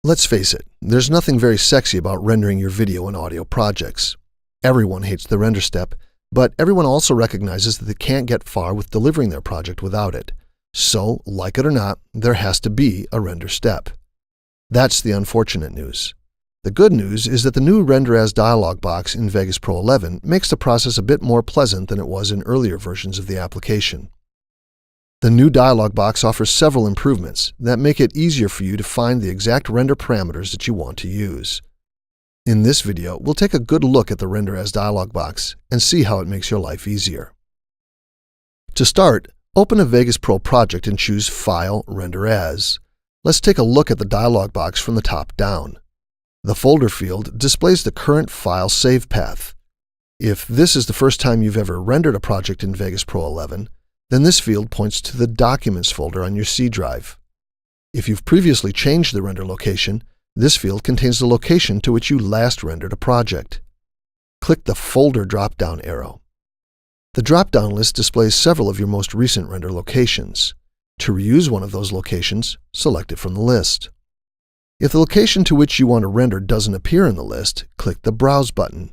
Let's face it, there's nothing very sexy about rendering your video and audio projects. Everyone hates the render step, but everyone also recognizes that they can't get far with delivering their project without it. So, like it or not, there has to be a render step. That's the unfortunate news. The good news is that the new Render As dialog box in Vegas Pro 11 makes the process a bit more pleasant than it was in earlier versions of the application. The new dialog box offers several improvements that make it easier for you to find the exact render parameters that you want to use. In this video, we'll take a good look at the Render As dialog box and see how it makes your life easier. To start, open a Vegas Pro project and choose File, Render As. Let's take a look at the dialog box from the top down. The folder field displays the current file save path. If this is the first time you've ever rendered a project in Vegas Pro 11, then this field points to the Documents folder on your C drive. If you've previously changed the render location, this field contains the location to which you last rendered a project. Click the Folder drop-down arrow. The drop-down list displays several of your most recent render locations. To reuse one of those locations, select it from the list. If the location to which you want to render doesn't appear in the list, click the Browse button.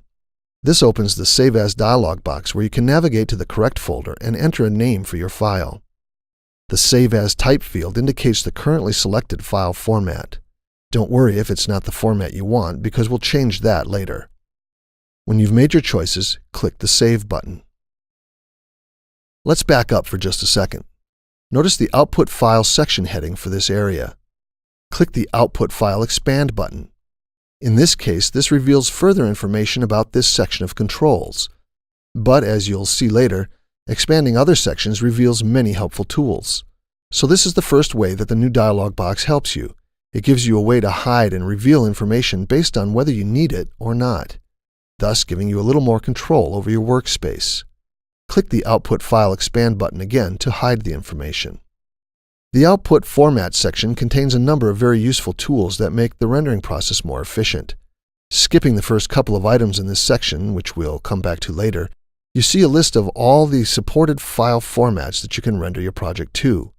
This opens the Save As dialog box where you can navigate to the correct folder and enter a name for your file. The Save As type field indicates the currently selected file format. Don't worry if it's not the format you want, because we'll change that later. When you've made your choices, click the Save button. Let's back up for just a second. Notice the Output File section heading for this area. Click the Output File Expand button. In this case, this reveals further information about this section of controls. But as you'll see later, expanding other sections reveals many helpful tools. So this is the first way that the new dialog box helps you. It gives you a way to hide and reveal information based on whether you need it or not, thus giving you a little more control over your workspace. Click the Output File Expand button again to hide the information. The Output Format section contains a number of very useful tools that make the rendering process more efficient. Skipping the first couple of items in this section, which we'll come back to later, you see a list of all the supported file formats that you can render your project to.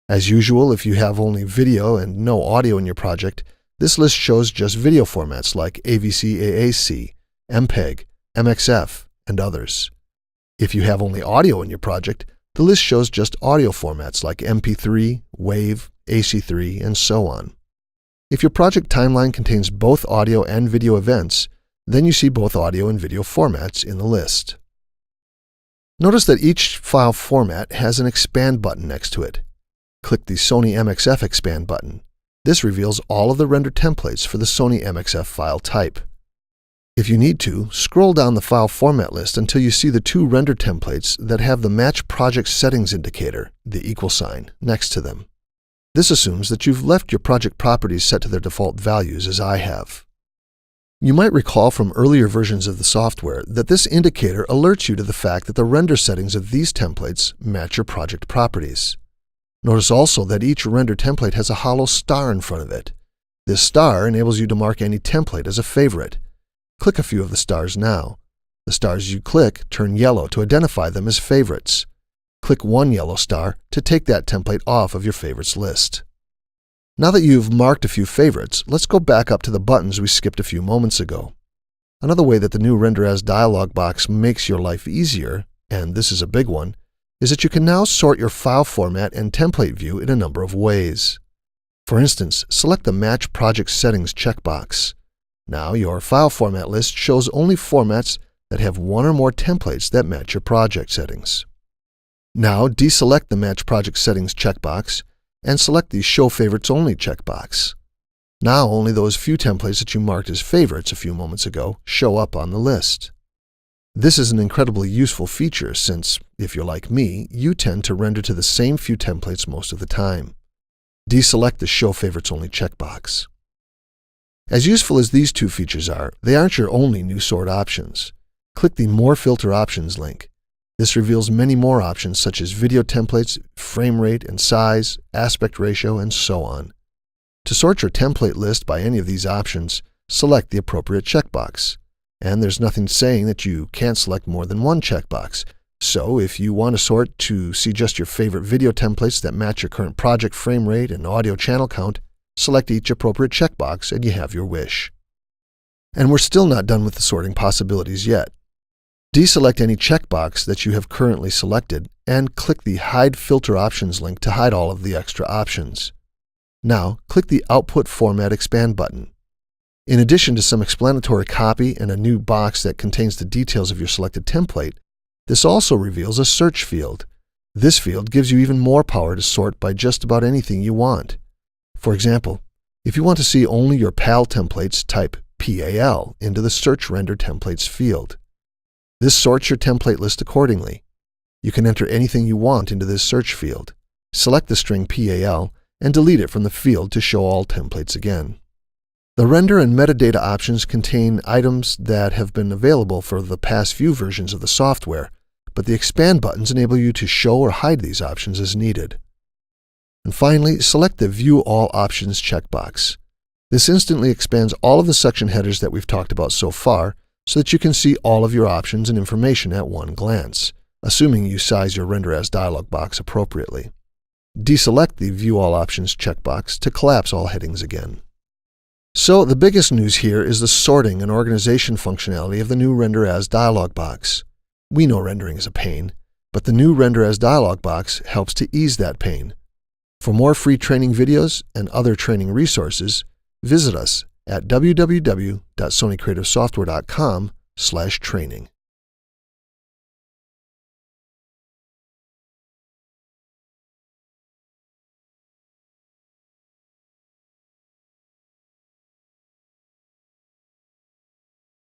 As usual, if you have only video and no audio in your project, this list shows just video formats like AVC, AAC, MPEG, MXF, and others. If you have only audio in your project, the list shows just audio formats like MP3, WAV, AC3, and so on. If your project timeline contains both audio and video events, then you see both audio and video formats in the list. Notice that each file format has an Expand button next to it. Click the Sony MXF Expand button. This reveals all of the render templates for the Sony MXF file type. If you need to, scroll down the file format list until you see the two render templates that have the Match Project Settings indicator, the equal sign, next to them. This assumes that you've left your project properties set to their default values, as I have. You might recall from earlier versions of the software that this indicator alerts you to the fact that the render settings of these templates match your project properties. Notice also that each render template has a hollow star in front of it. This star enables you to mark any template as a favorite. Click a few of the stars now. The stars you click turn yellow to identify them as favorites. Click one yellow star to take that template off of your favorites list. Now that you've marked a few favorites, let's go back up to the buttons we skipped a few moments ago. Another way that the new Render As dialog box makes your life easier, and this is a big one, is that you can now sort your file format and template view in a number of ways. For instance, select the Match Project Settings checkbox. Now your file format list shows only formats that have one or more templates that match your project settings. Now deselect the Match Project Settings checkbox and select the Show Favorites Only checkbox. Now only those few templates that you marked as favorites a few moments ago show up on the list. This is an incredibly useful feature since, if you're like me, you tend to render to the same few templates most of the time. Deselect the Show Favorites Only checkbox. As useful as these two features are, they aren't your only new sort options. Click the More Filter Options link. This reveals many more options such as video templates, frame rate and size, aspect ratio, and so on. To sort your template list by any of these options, select the appropriate checkbox. And there's nothing saying that you can't select more than one checkbox. So if you want to sort to see just your favorite video templates that match your current project frame rate and audio channel count, select each appropriate checkbox, and you have your wish. And we're still not done with the sorting possibilities yet. Deselect any checkbox that you have currently selected and click the Hide Filter Options link to hide all of the extra options. Now, click the Output Format Expand button. In addition to some explanatory copy and a new box that contains the details of your selected template, this also reveals a search field. This field gives you even more power to sort by just about anything you want. For example, if you want to see only your PAL templates, type PAL into the Search Render Templates field. This sorts your template list accordingly. You can enter anything you want into this search field. Select the string PAL and delete it from the field to show all templates again. The render and metadata options contain items that have been available for the past few versions of the software, but the expand buttons enable you to show or hide these options as needed. And finally, select the View All Options checkbox. This instantly expands all of the section headers that we've talked about so far so that you can see all of your options and information at one glance, assuming you size your Render As dialog box appropriately. Deselect the View All Options checkbox to collapse all headings again. So the biggest news here is the sorting and organization functionality of the new Render As dialog box. We know rendering is a pain, but the new Render As dialog box helps to ease that pain. For more free training videos and other training resources, visit us at www.sonycreativesoftware.com/training.